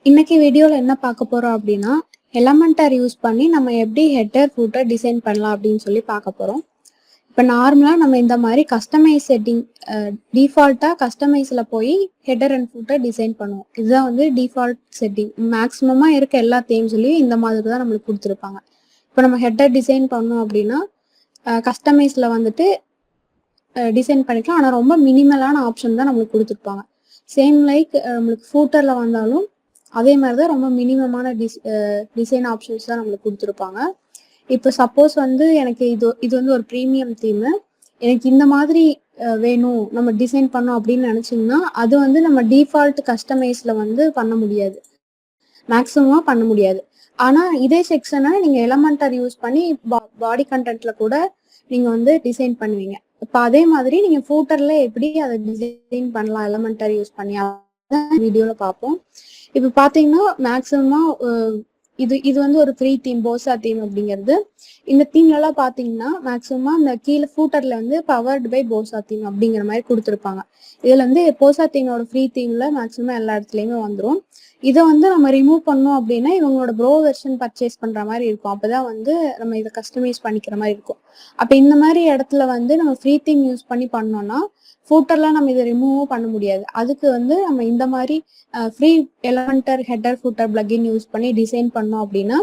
இன்னைக்கு வீடியோல என்ன பார்க்க போறோம் அப்படின்னா, எலமெண்டர் யூஸ் பண்ணி நம்ம எப்படி ஹெட்டர், ஃபூட்டர் டிசைன் பண்ணலாம் அப்படின்னு சொல்லி பார்க்க போறோம். இப்போ நார்மலா நம்ம இந்த மாதிரி கஸ்டமைஸ் செட்டிங் டிஃபால்ட்டா கஸ்டமைஸ்ல போய் ஹெட்டர் அண்ட் ஃபூட்டர் டிசைன் பண்ணுவோம். இதுதான் வந்து டிஃபால்ட் செட்டிங். மேக்ஸிமமா இருக்க எல்லா தேம்ஸ்லயும் இந்த மாதிரி தான் நம்மளுக்கு கொடுத்துருப்பாங்க. இப்போ நம்ம ஹெட்டர் டிசைன் பண்ணோம் அப்படின்னா கஸ்டமைஸ்ல வந்துட்டு டிசைன் பண்ணிக்கலாம். ஆனால் ரொம்ப மினிமலான ஆப்ஷன் தான் நம்மளுக்கு கொடுத்துருப்பாங்க. சேம் லைக் நம்மளுக்கு ஃபூட்டரில் வந்தாலும் அதே மாதிரி தான் ரொம்ப மினிமமான டிசைன் ஆப்ஷன்ஸ் தான் நம்மளுக்கு கொடுத்துருப்பாங்க. இப்போ சப்போஸ் வந்து எனக்கு இது வந்து ஒரு ப்ரீமியம் தீமு, எனக்கு இந்த மாதிரி வேணும் நம்ம டிசைன் பண்ணோம் அப்படின்னு நினச்சிங்கன்னா அது வந்து நம்ம டிஃபால்ட் கஸ்டமைஸில் வந்து பண்ண முடியாது, மேக்ஸிமமாக பண்ண முடியாது. ஆனால் இதே செக்ஷனை நீங்கள் எலமெண்டர் யூஸ் பண்ணி பாடி கண்டென்ட்ல கூட நீங்கள் வந்து டிசைன் பண்ணுவீங்க. இப்போ அதே மாதிரி நீங்கள் ஃபூட்டரில் எப்படி அதை டிசைன் பண்ணலாம் எலமெண்டர் யூஸ் பண்ணி வீடியோவில் பார்ப்போம். இப்போ பார்த்தீங்கன்னா மேக்ஸிமமாக இது வந்து ஒரு ஃப்ரீ தீம், போசா தீம் அப்படிங்கிறது. இந்த தீம்லலாம் பார்த்தீங்கன்னா மேக்ஸிமமாக இந்த கீழே ஃபூட்டரில் வந்து பவர்டு பை போசா தீம் அப்படிங்கிற மாதிரி கொடுத்துருப்பாங்க. இதில் வந்து போசா தீமோட ஃப்ரீ தீமில் மேக்ஸிமம் எல்லா இடத்துலையுமே வந்துடும். இதை வந்து நம்ம ரிமூவ் பண்ணோம் அப்படின்னா இவங்களோட ப்ரோ வெர்ஷன் பர்ச்சேஸ் பண்ணுற மாதிரி இருக்கும். அப்போ தான் வந்து நம்ம இதை கஸ்டமைஸ் பண்ணிக்கிற மாதிரி இருக்கும். அப்போ இந்த மாதிரி இடத்துல வந்து நம்ம ஃப்ரீ தீம் யூஸ் பண்ணி பண்ணோம்னா ஃபூட்டர்லாம் நம்ம இதை ரிமூவும் பண்ண முடியாது. அதுக்கு வந்து நம்ம இந்த மாதிரி free Elementor header footer plug-in use பண்ணி டிசைன் பண்ணோம் அப்படின்னா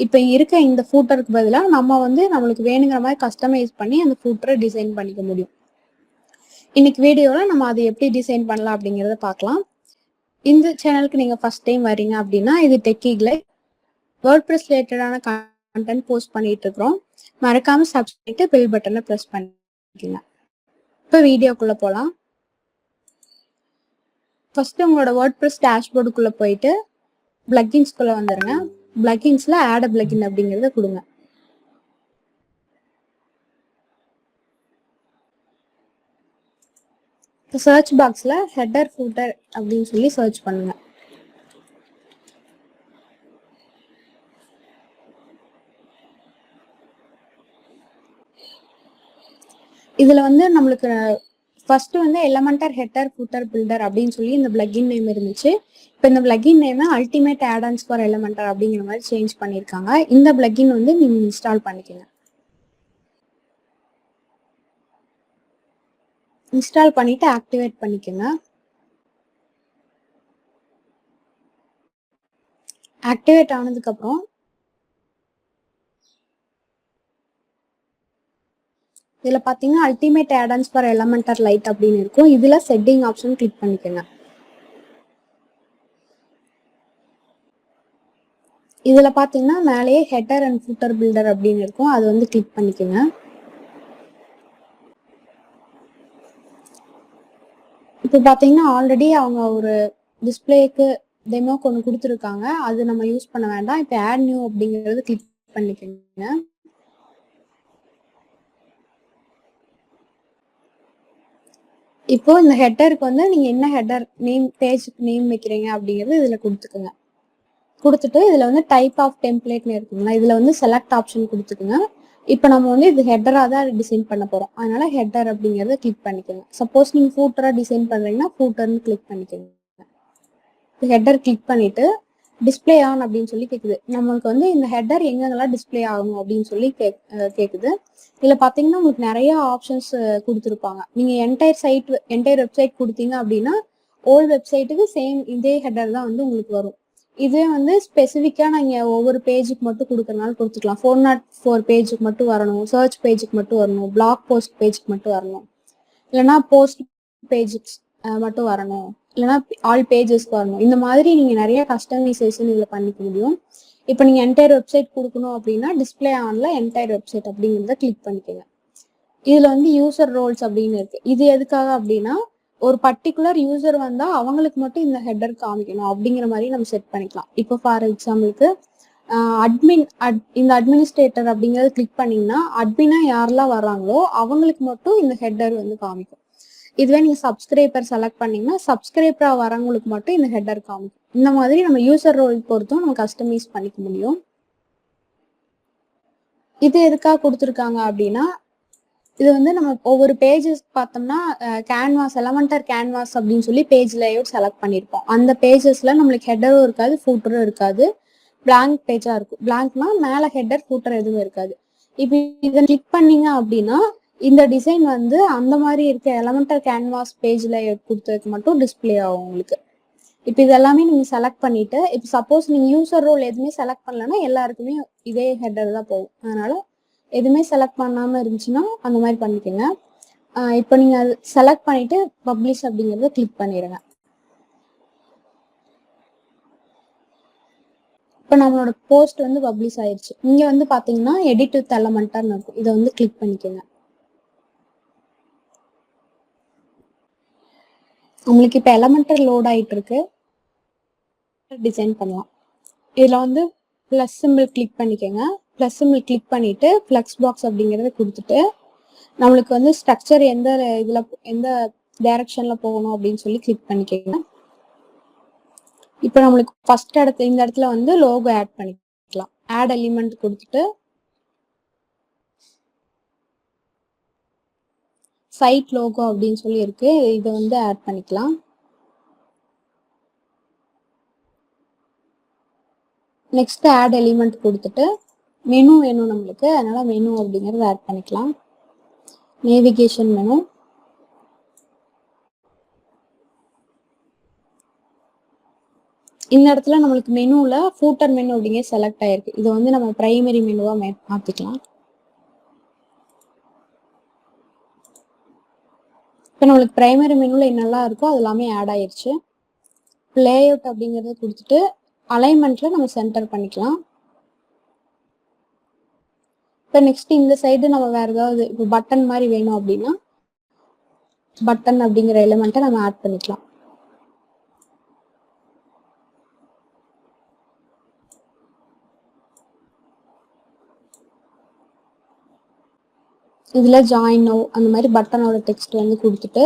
இப்போ இருக்க இந்த ஃபூட்டருக்கு பதிலாக நம்ம வந்து நம்மளுக்கு வேணுங்கிற மாதிரி கஸ்டமைஸ் பண்ணி அந்த ஃபூட்டரை டிசைன் பண்ணிக்க முடியும். இன்னைக்கு வீடியோவில் நம்ம அதை எப்படி டிசைன் பண்ணலாம் அப்படிங்கிறத பார்க்கலாம். இந்த சேனலுக்கு நீங்கள் ஃபர்ஸ்ட் டைம் வரீங்க அப்படின்னா இது டெக்கிகளை வேர்ட்பிரஸ் ரிலேட்டடான கண்டென்ட் போஸ்ட் பண்ணிட்டு இருக்கிறோம். மறக்காம சப்ஸ்கிரைப் பண்ணிட்டு பெல் பட்டனை ப்ரெஸ் பண்ணிக்கோங்க. இப்போ வீடியோக்குள்ளே போகலாம். ஃபர்ஸ்ட் உங்களோட வேர்ட்பிரஸ் டேஷ்போர்டுக்குள்ளே போயிட்டு பிளக்கின்ஸ்குள்ளே வந்துடுங்க. பிளக்கின்ஸில் ஆட் அ பிளக்கின் அப்படிங்கிறத கொடுங்க. இப்போ சர்ச் பாக்ஸில் ஹெட்டர் ஃபூட்டர் அப்படின்னு சொல்லி சர்ச் பண்ணுங்க. இதில் வந்து நம்மளுக்கு ஃபர்ஸ்ட் வந்து எலமெண்டர் ஹெட்டர் ஃபூட்டர் பில்டர் அப்படின்னு சொல்லி இந்த பிளக்கின் நேம் இருந்துச்சு. இப்போ இந்த plugin name ultimate add-ons for Elementor அப்படிங்கிற மாதிரி சேஞ்ச் பண்ணியிருக்காங்க. இந்த பிளக்கின் வந்து நீங்கள் இன்ஸ்டால் பண்ணிக்கோங்க. இன்ஸ்டால் பண்ணிட்டு ஆக்டிவேட் பண்ணிக்கோங்க. ஆக்டிவேட் ஆனதுக்கப்புறம் இதில் பார்த்தீங்கன்னா ultimate add-ons for Elementor light அப்படின்னு இருக்கும். இதில் செட்டிங் ஆப்ஷன் கிளிக் பண்ணிக்கோங்க. இதில் பார்த்தீங்கன்னா மேலேயே ஹெட்டர் அண்ட் ஃபூட்டர் பில்டர் அப்படின்னு இருக்கும், அது வந்து கிளிக் பண்ணிக்கோங்க. இப்போ பார்த்தீங்கன்னா ஆல்ரெடி அவங்க ஒரு டிஸ்பிளேக்கு டெமோக்கு ஒன்று கொடுத்துருக்காங்க, அது நம்ம யூஸ் பண்ண வேண்டாம். இப்போ ஆட் நியூ அப்படிங்கிறது கிளிக் பண்ணிக்கோங்க. இப்போ இந்த ஹெட்டருக்கு வந்து நீங்கள் என்ன ஹெட்டர் நேம் பேஜுக்கு நேம் வைக்கிறீங்க அப்படிங்கிறது இதில் கொடுத்துக்குங்க. கொடுத்துட்டு இதில் வந்து டைப் ஆஃப் டெம்ப்ளேட்னு இருக்குங்களா, இதில் வந்து செலக்ட் ஆப்ஷன் கொடுத்துக்குங்க. இப்போ நம்ம வந்து இது ஹெட்டராக தான் டிசைன் பண்ண போகிறோம், அதனால ஹெட்டர் அப்படிங்கிறத கிளிக் பண்ணிக்கோங்க. சப்போஸ் நீங்கள் ஃபூட்டராக டிசைன் பண்ணுறீங்கன்னா ஃபூட்டர்னு கிளிக் பண்ணிக்கோங்க. ஹெட்டர் கிளிக் பண்ணிட்டு டிஸ்பிளே ஆன் அப்படின்னு சொல்லி கேட்குது. நம்மளுக்கு வந்து இந்த ஹெட்டர் எங்கெங்கெல்லாம் டிஸ்பிளே ஆகணும் அப்படின்னு சொல்லி கேட்குது. இதில் பார்த்தீங்கன்னா உங்களுக்கு நிறைய ஆப்ஷன்ஸ் கொடுத்துருப்பாங்க. நீங்கள் என்டையர் வெப்சைட் கொடுத்தீங்க அப்படின்னா ஓல்டு வெப்சைட்டுக்கு சேம் இதே ஹெட்டர் தான் வந்து உங்களுக்கு வரும். இதே வந்து ஸ்பெசிஃபிக்காக நீங்கள் ஒவ்வொரு பேஜுக்கு மட்டும் கொடுக்குறனால கொடுத்துக்கலாம். 404 பேஜுக்கு மட்டும் வரணும், சர்ச் பேஜுக்கு மட்டும் வரணும், பிளாக் போஸ்ட் பேஜுக்கு மட்டும் வரணும், இல்லைனா போஸ்ட் பேஜுக்கு மட்டும் வரணும், இல்லைனா ஆல் பேஜஸ்க்கு வரணும். இந்த மாதிரி நீங்கள் நிறைய கஸ்டமைசேஷன் இதில் பண்ணிக்க முடியும். இப்போ நீங்கள் என்டையர் வெப்சைட் கொடுக்கணும் அப்படின்னா டிஸ்பிளே ஆனில் என்டையர் வெப்சைட் அப்படிங்கிறத கிளிக் பண்ணிக்கோங்க. இதில் வந்து யூசர் ரோல்ஸ் அப்படின்னு இருக்கு. இது எதுக்காக அப்படின்னா ஒரு பர்டிகுலர் யூசர் வந்தால் அவங்களுக்கு மட்டும் இந்த ஹெட்டர் காமிக்கணும் அப்படிங்கிற மாதிரி நம்ம செட் பண்ணிக்கலாம். இப்போ ஃபார் எக்ஸாம்பிளுக்கு இந்த அட்மினிஸ்ட்ரேட்டர் அப்படிங்கிறத கிளிக் பண்ணிங்கன்னா அட்மினா யாரெல்லாம் வர்றாங்களோ அவங்களுக்கு மட்டும் இந்த ஹெட்டர் வந்து காமிக்கும். இதுவே நீங்கள் சப்ஸ்கிரைபர் செலக்ட் பண்ணீங்கன்னா சப்ஸ்கிரைபராக வரவங்களுக்கு மட்டும் இந்த ஹெட்டர் காமிக்கும். இந்த மாதிரி நம்ம யூசர் ரோல் பொறுத்தும் நம்ம கஸ்டமைஸ் பண்ணிக்க முடியும். இது எதுக்காக கொடுத்துருக்காங்க அப்படின்னா இது வந்து நம்ம ஒவ்வொரு பேஜஸ் பார்த்தோம்னா கேன்வாஸ் எலமெண்டர் கேன்வாஸ் அப்படின்னு சொல்லி பேஜ் லேஅவுட் செலக்ட் பண்ணியிருப்போம். அந்த பேஜஸ்ல நம்மளுக்கு ஹெட்டரும் இருக்காது, ஃபூட்டரும் இருக்காது, பிளாங்க் பேஜா இருக்கும். பிளாங்க்னா மேலே ஹெட்டர் ஃபூட்டர் எதுவும் இருக்காது. இப்போ இதை கிளிக் பண்ணீங்க அப்படின்னா இந்த டிசைன் வந்து அந்த மாதிரி இருக்க எலமெண்டர் கேன்வாஸ் பேஜ் லேஅவுட் கொடுத்ததுக்கு மட்டும் டிஸ்பிளே ஆகும் உங்களுக்கு. இப்போ இது எல்லாமே நீங்க செலக்ட் பண்ணிட்டு, இப்போ சப்போஸ் நீங்க யூசர் ரோல் எதுவுமே செலக்ட் பண்ணலன்னா எல்லாருக்குமே இதே ஹெட்டர் தான் போகும். அதனால எதுவுமே செலக்ட் பண்ணாம இருந்துச்சுன்னா அந்த மாதிரி பண்ணிக்கோங்க. இப்போ நீங்க செலக்ட் பண்ணிட்டு பப்ளிஷ் அப்படிங்கறத கிளிக் பண்ணிடுங்க. இப்போ நம்மளோட போஸ்ட் வந்து பப்ளிஷ் ஆயிடுச்சு. இங்க வந்து பாத்தீங்கன்னா எடிட் வித் எலமெண்டர்னு இருக்கும். இதை வந்து கிளிக் பண்ணிக்கோங்க. உங்களுக்கு இப்போ எலமெண்டர் லோட் ஆயிட்டு இருக்கு. டிசைன் பண்ணலாம். இதுல வந்து பிளஸ் சிம்பிள் கிளிக் பண்ணிக்கோங்க. பிளஸ் சிம்பிள் கிளிக் பண்ணிட்டு ஃப்ளெக்ஸ் பாக்ஸ் அப்படிங்கறத கொடுத்துட்டு நம்மளுக்கு வந்து ஸ்ட்ரக்சர் எந்த டைரக்ஷன்ல போகணும் அப்படின்னு சொல்லி கிளிக் பண்ணிக்கோங்க. இப்போ நம்மளுக்கு ஃபர்ஸ்ட் இந்த இடத்துல வந்து லோகோ ஆட் பண்ணிக்கலாம். ஆட் எலிமெண்ட் கொடுத்துட்டு சைட் லோகோ அப்படின்னு சொல்லி இருக்கு, இதை வந்து ஆட் பண்ணிக்கலாம். நெக்ஸ்ட் ஆட் எலிமெண்ட் கொடுத்துட்டு மெனு வேணும் நம்மளுக்கு, அதனால மெனு அப்படிங்கறத ஆட் பண்ணிக்கலாம். Navigation menu. இந்த இடத்துல நம்மளுக்கு மெனுல ஃபூட்டர் மெனு அப்படிங்கிற செலக்ட் ஆயிருக்கு. இதை வந்து நம்ம பிரைமரி மெனுவா மாத்திக்கலாம். இப்போ நம்மளுக்கு பிரைமரி மெனுல என்னெல்லாம் இருக்கோ அது எல்லாமே ஆட் ஆயிருச்சு. லேஅவுட் அப்படிங்கறத கொடுத்துட்டு அலைன்மெண்ட்ல நம்ம சென்டர் பண்ணிக்கலாம். இப்போ நெக்ஸ்ட் இந்த சைடு நம்ம வேற ஏதாவது இப்போ பட்டன் மாதிரி வேணும் அப்படின்னா பட்டன் அப்படிங்கிற எலிமெண்ட்டை நம்ம ஆட் பண்ணிக்கலாம். இதுல ஜாயின் நவ் அந்த மாதிரி பட்டனோட டெக்ஸ்ட் வந்து கொடுத்துட்டு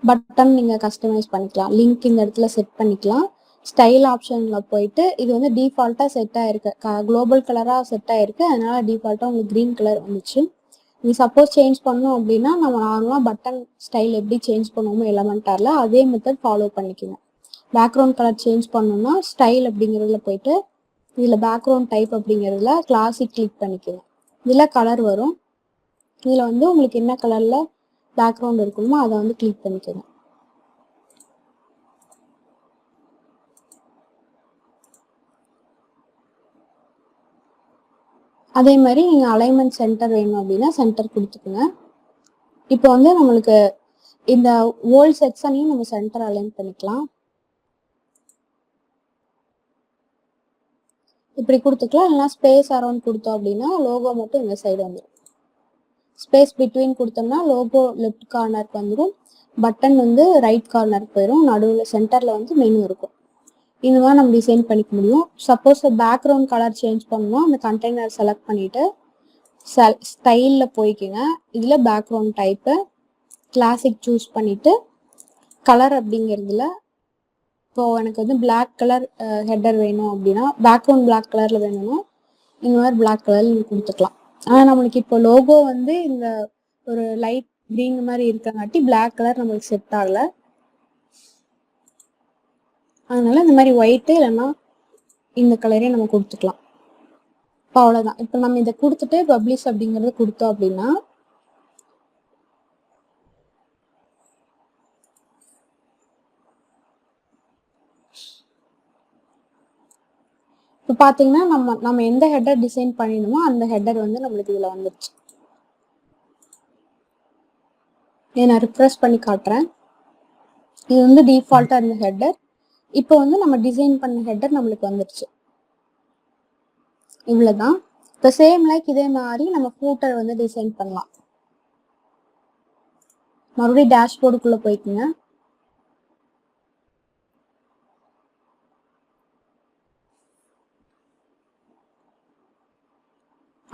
பட்டன் நீங்க கஸ்டமைஸ் பண்ணிக்கலாம். லிங்க் இந்த இடத்துல செட் பண்ணிக்கலாம். ஸ்டைல் ஆப்ஷன்ல போயிட்டு இது வந்து டிஃபால்ட்டா செட் ஆயிருக்கு, குளோபல் கலரா செட் ஆயிருக்கு, அதனால டிஃபால்ட்டா உங்களுக்கு கிரீன் கலர் வந்துச்சு. நீங்க சப்போஸ் சேஞ்ச் பண்ணணும் அப்படின்னா நம்ம நார்மலா பட்டன் ஸ்டைல் எப்படி சேஞ்ச் பண்ணுவோமோ எலமெண்டார்ல அதே மெத்தட் ஃபாலோ பண்ணிக்கோங்க. பேக்ரவுண்ட் கலர் சேஞ்ச் பண்ணணும்னா ஸ்டைல் அப்படிங்கிறதுல போயிட்டு இதுல பேக்ரவுண்ட் டைப் அப்படிங்கிறதுல கிளாசிக் கிளிக் பண்ணிக்கோங்க. இதுல கலர் வரும். இதுல வந்து உங்களுக்கு என்ன கலர்ல பேக்ரவுண்ட் இருக்கணுமோ அதை வந்து கிளிக் பண்ணிக்கோங்க. அதே மாதிரி நீங்க அலைன்மெண்ட் சென்டர் வேணும் அப்படின்னா சென்டர் கொடுத்துக்கோங்க. இப்போ வந்து நம்மளுக்கு இந்த ஓல்ட் செக்ஷனையும் நம்ம சென்டர் அலைன் பண்ணிக்கலாம். இப்படி கொடுத்துக்கலாம். இல்லைன்னா ஸ்பேஸ் அரௌண்ட் கொடுத்தோம் அப்படின்னா லோகோ மட்டும் இந்த சைடு வந்துடும். ஸ்பேஸ் பிட்வீன் கொடுத்தோம்னா லோகோ லெஃப்ட் கார்னருக்கு வந்துடும், பட்டன் வந்து ரைட் கார்னருக்கு போயிடும், நடுவில் சென்டர்ல வந்து மெனு இருக்கும். இந்த மாதிரி நம்ம டிசைன் பண்ணிக்க முடியும். சப்போஸ் பேக்ரவுண்ட் கலர் சேஞ்ச் பண்ணணும் அந்த கண்டெய்னர் செலக்ட் பண்ணிட்டு ஸ்டைல்ல போய்க்குங்க. இதுல பேக்ரவுண்ட் டைப்பு கிளாசிக் சூஸ் பண்ணிட்டு கலர் அப்படிங்கிறதுல இப்போ எனக்கு வந்து பிளாக் கலர் ஹெட்டர் வேணும் அப்படின்னா பேக்ரவுண்ட் பிளாக் கலர்ல வேணும்னா இந்த மாதிரி பிளாக் கலர்ல கொடுத்துக்கலாம். ஆனால் நம்மளுக்கு இப்போ லோகோ வந்து இந்த ஒரு லைட் கிரீன் மாதிரி இருக்கங்காட்டி பிளாக் கலர் நம்மளுக்கு செட் ஆகல, அதனால இந்த மாதிரி ஒயிட்டு இல்லைன்னா இந்த கலரே நம்ம கொடுத்துக்கலாம். இப்போ அவ்வளோதான். இப்போ நம்ம இதை கொடுத்துட்டு பப்ளிஷ் அப்படிங்கறத கொடுத்தோம் அப்படின்னா இப்போ பார்த்தீங்கன்னா நம்ம எந்த ஹெட்டர் டிசைன் பண்ணிடணுமோ அந்த ஹெட்டர் வந்து நம்மளுக்கு இதில் வந்துருச்சு. இதை நான் ரிஃப்ரெஷ் பண்ணி காட்டுறேன். இது வந்து டிஃபால்ட்டாக இருந்த ஹெட்டர். இப்போ வந்து நம்ம டிசைன் பண்ண ஹெட்டர் நம்மளுக்கு வந்துருச்சு. இவ்வளோதான். இப்போ சேம் லைக் இதே மாதிரி நம்ம ஃபூட்டர் வந்து டிசைன் பண்ணலாம். மறுபடியும் டேஷ்போர்டுக்குள்ளே போய்க்குங்க.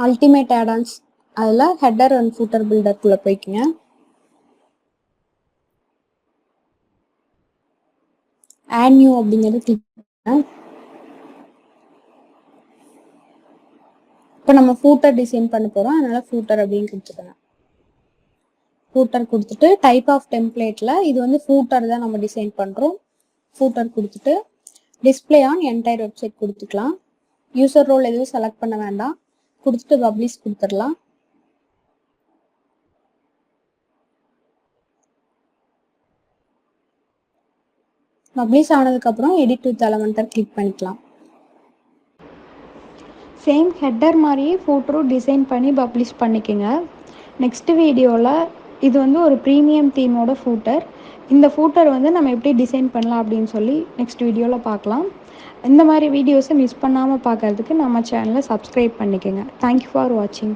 அல்டிமேட் ஆடான்ஸ் அதில் ஹெட்டர் அண்ட் ஃபூட்டர் பில்டருக்குள்ளே போய்க்குங்க. ஆட் நியூ அப்படிங்கிறது கிளிக் பண்ணுங்க. இப்போ நம்ம ஃபூட்டர் டிசைன் பண்ண போகிறோம், அதனால ஃபூட்டர் அப்படின்னு கொடுத்துக்கோங்க. ஃபூட்டர் கொடுத்துட்டு டைப் ஆஃப் டெம்ப்ளேட்டில் இது வந்து ஃபூட்டர் தான் நம்ம டிசைன் பண்ணுறோம். ஃபூட்டர் கொடுத்துட்டு டிஸ்பிளே ஆன் என்டையர் வெப்சைட் கொடுத்துக்கலாம். யூசர் ரோல் எதுவும் செலக்ட் பண்ண வேண்டாம். கொடுத்துட்டு பப்ளிஷ் கொடுத்துடலாம். பப்ளிஷ் ஆனதுக்கப்புறம் எடிட் வித் எலமெண்டர் கிளிக் பண்ணிக்கலாம். சேம் ஹெட்டர் மாதிரியே ஃபோட்டரும் டிசைன் பண்ணி பப்ளிஷ் பண்ணிக்கோங்க. நெக்ஸ்ட் வீடியோவில் இது வந்து ஒரு ப்ரீமியம் தீமோட ஃபூட்டர். இந்த ஃபூட்டர் வந்து நம்ம எப்படி டிசைன் பண்ணலாம் அப்படின்னு சொல்லி நெக்ஸ்ட் வீடியோவில் பார்க்கலாம். இந்த மாதிரி வீடியோஸை மிஸ் பண்ணாமல் பார்க்கறதுக்கு நம்ம சேனலை சப்ஸ்கிரைப் பண்ணிக்கோங்க. தேங்க்யூ ஃபார் வாட்சிங்.